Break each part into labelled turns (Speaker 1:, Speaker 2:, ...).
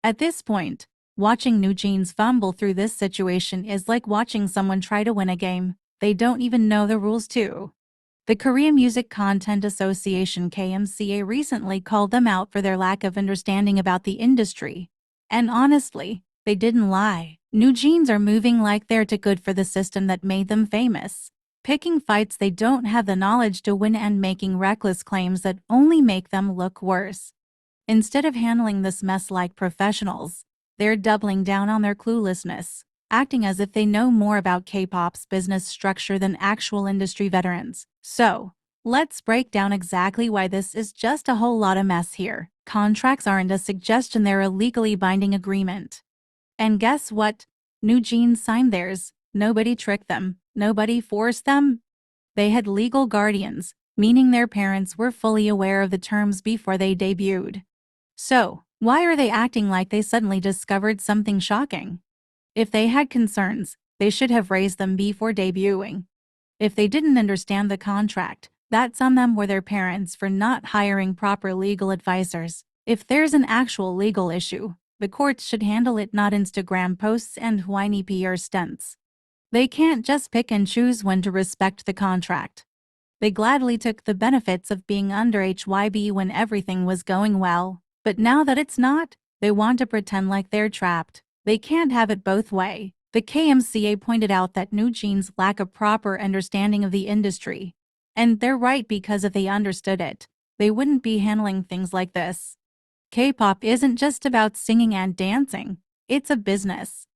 Speaker 1: At this point, watching Newjeans fumble through this situation is like watching someone try to win a game they don't even know the rules to. The Korea Music Content Association KMCA recently called them out for their lack of understanding about the industry. And honestly, they didn't lie. Newjeans are moving like they're too good for the system that made them famous, picking fights they don't have the knowledge to win and making reckless claims that only make them look worse. Instead of handling this mess like professionals, they're doubling down on their cluelessness, acting as if they know more about K-pop's business structure than actual industry veterans. So, let's break down exactly why this is just a whole lot of mess here. Contracts aren't a suggestion, they're a legally binding agreement. And guess what? Newjeans signed theirs. Nobody tricked them. Nobody forced them. They had legal guardians, meaning their parents were fully aware of the terms before they debuted. So, why are they acting like they suddenly discovered something shocking? If they had concerns, they should have raised them before debuting. If they didn't understand the contract, that's on them or their parents for not hiring proper legal advisors. If there's an actual legal issue, the courts should handle it, not Instagram posts and whiny PR stunts. They can't just pick and choose when to respect the contract. They gladly took the benefits of being under HYB when everything was going well, but now that it's not, they want to pretend like they're trapped. They can't have it both ways. The KMCA pointed out that Newjeans lack a proper understanding of the industry. And they're right, because if they understood it, they wouldn't be handling things like this. K-pop isn't just about singing and dancing, it's a business.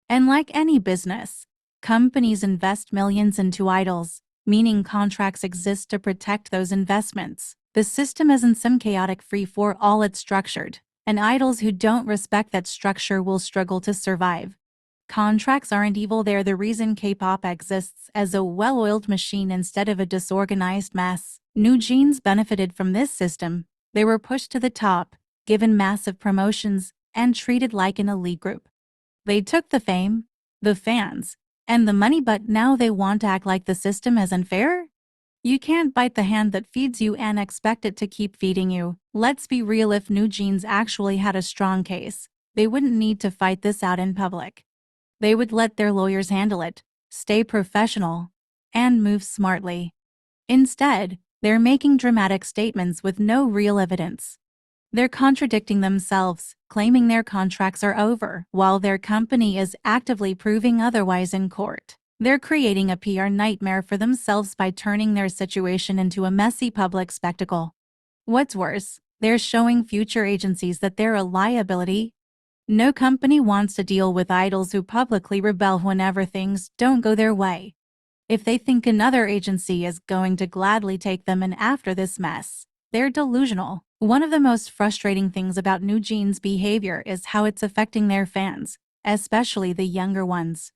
Speaker 1: And like any business, companies invest millions into idols, meaning contracts exist to protect those investments. The system isn't some chaotic free-for-all, it's structured, and idols who don't respect that structure will struggle to survive. Contracts aren't evil, they're the reason K-pop exists as a well-oiled machine instead of a disorganized mess. Newjeans benefited from this system. They were pushed to the top, given massive promotions, and treated like an elite group. They took the fame, the fans, and the money, but now they want to act like the system is unfair? You can't bite the hand that feeds you and expect it to keep feeding you. Let's be real, if Newjeans actually had a strong case, they wouldn't need to fight this out in public. They would let their lawyers handle it, stay professional, and move smartly. Instead, they're making dramatic statements with no real evidence. They're contradicting themselves, claiming their contracts are over, while their company is actively proving otherwise in court. They're creating a PR nightmare for themselves by turning their situation into a messy public spectacle. What's worse, they're showing future agencies that they're a liability. No company wants to deal with idols who publicly rebel whenever things don't go their way. If they think another agency is going to gladly take them in after this mess, they're delusional. One of the most frustrating things about Newjeans' behavior is how it's affecting their fans, especially the younger ones.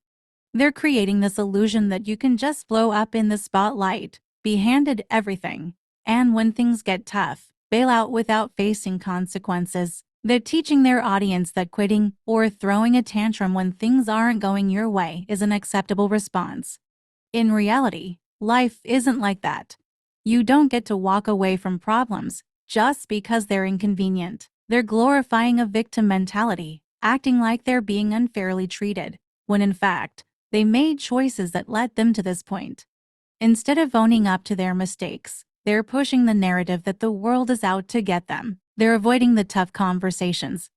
Speaker 1: They're creating this illusion that you can just blow up in the spotlight, be handed everything, and when things get tough, bail out without facing consequences. They're teaching their audience that quitting or throwing a tantrum when things aren't going your way is an acceptable response. In reality, life isn't like that. You don't get to walk away from problems just because they're inconvenient. They're glorifying a victim mentality, acting like they're being unfairly treated, when in fact, they made choices that led them to this point. Instead of owning up to their mistakes, they're pushing the narrative that the world is out to get them. They're avoiding the tough conversations.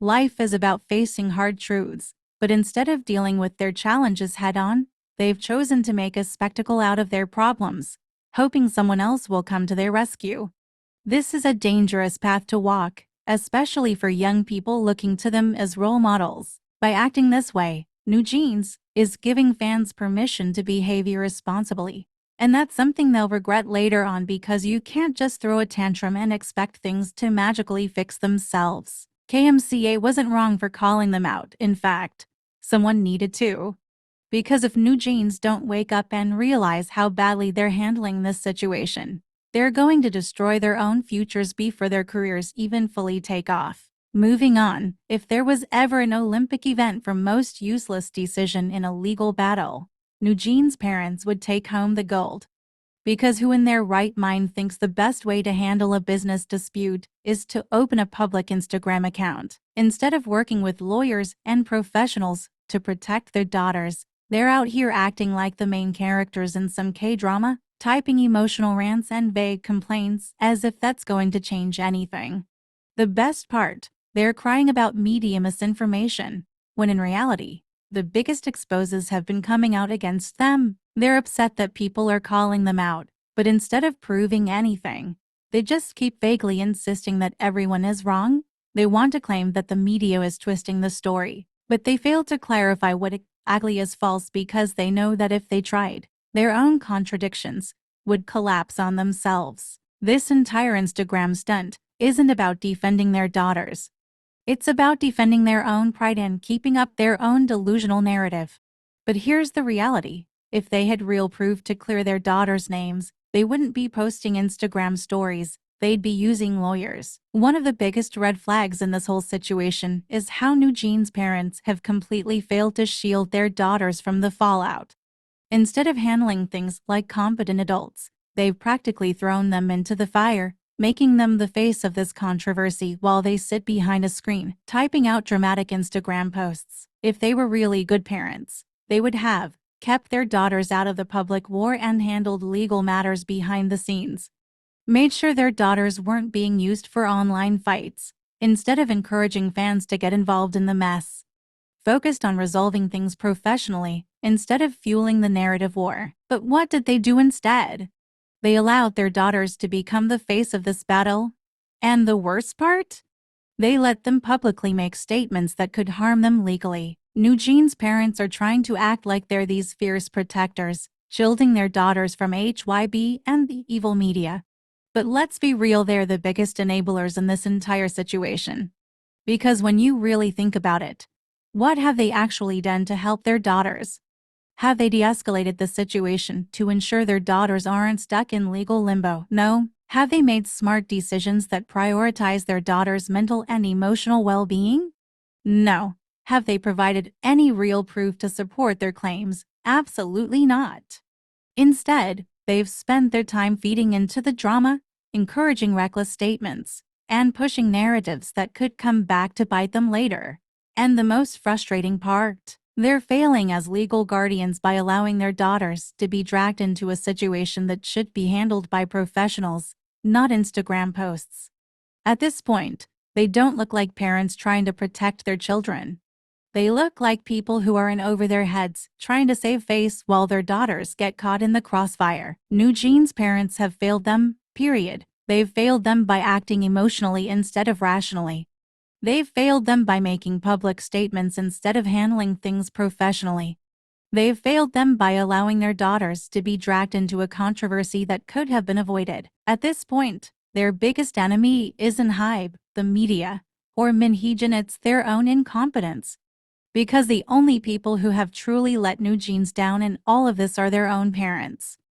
Speaker 1: Life is about facing hard truths, but instead of dealing with their challenges head-on, they've chosen to make a spectacle out of their problems, hoping someone else will come to their rescue. This is a dangerous path to walk, especially for young people looking to them as role models. By acting this way, Newjeans is giving fans permission to behave irresponsibly. And that's something they'll regret later on, because you can't just throw a tantrum and expect things to magically fix themselves. KMCA wasn't wrong for calling them out. In fact, someone needed to. Because if Newjeans don't wake up and realize how badly they're handling this situation, they're going to destroy their own futures before their careers even fully take off. Moving on, if there was ever an Olympic event for most useless decision in a legal battle, Newjeans' parents would take home the gold. Because who in their right mind thinks the best way to handle a business dispute is to open a public Instagram account? Instead of working with lawyers and professionals to protect their daughters, they're out here acting like the main characters in some K-drama, typing emotional rants and vague complaints as if that's going to change anything. The best part, they're crying about media misinformation, when in reality, the biggest exposes have been coming out against them. They're upset that people are calling them out, but instead of proving anything, they just keep vaguely insisting that everyone is wrong. They want to claim that the media is twisting the story, but they fail to clarify what exactly is false because they know that if they tried, their own contradictions would collapse on themselves. This entire Instagram stunt isn't about defending their daughters. It's about defending their own pride and keeping up their own delusional narrative. But here's the reality. If they had real proof to clear their daughters' names, they wouldn't be posting Instagram stories. They'd be using lawyers. One of the biggest red flags in this whole situation is how Newjeans' parents have completely failed to shield their daughters from the fallout. Instead of handling things like competent adults, they've practically thrown them into the fire, making them the face of this controversy while they sit behind a screen, typing out dramatic Instagram posts. If they were really good parents, they would have kept their daughters out of the public war and handled legal matters behind the scenes. Made sure their daughters weren't being used for online fights, instead of encouraging fans to get involved in the mess. Focused on resolving things professionally, instead of fueling the narrative war. But what did they do instead? They allowed their daughters to become the face of this battle. And the worst part? They let them publicly make statements that could harm them legally. Newjeans' parents are trying to act like they're these fierce protectors, shielding their daughters from HYB and the evil media. But let's be real, they're the biggest enablers in this entire situation. Because when you really think about it, what have they actually done to help their daughters? Have they de-escalated the situation to ensure their daughters aren't stuck in legal limbo? No. Have they made smart decisions that prioritize their daughters' mental and emotional well-being? No. Have they provided any real proof to support their claims? Absolutely not. Instead, they've spent their time feeding into the drama, encouraging reckless statements, and pushing narratives that could come back to bite them later. And the most frustrating part, they're failing as legal guardians by allowing their daughters to be dragged into a situation that should be handled by professionals, not Instagram posts. At this point, they don't look like parents trying to protect their children. They look like people who are in over their heads, trying to save face while their daughters get caught in the crossfire. Newjeans' parents have failed them, period. They've failed them by acting emotionally instead of rationally. They've failed them by making public statements instead of handling things professionally. They've failed them by allowing their daughters to be dragged into a controversy that could have been avoided. At this point, their biggest enemy isn't hype, the media, or Newjeans, it's their own incompetence. Because the only people who have truly let Newjeans down in all of this are their own parents.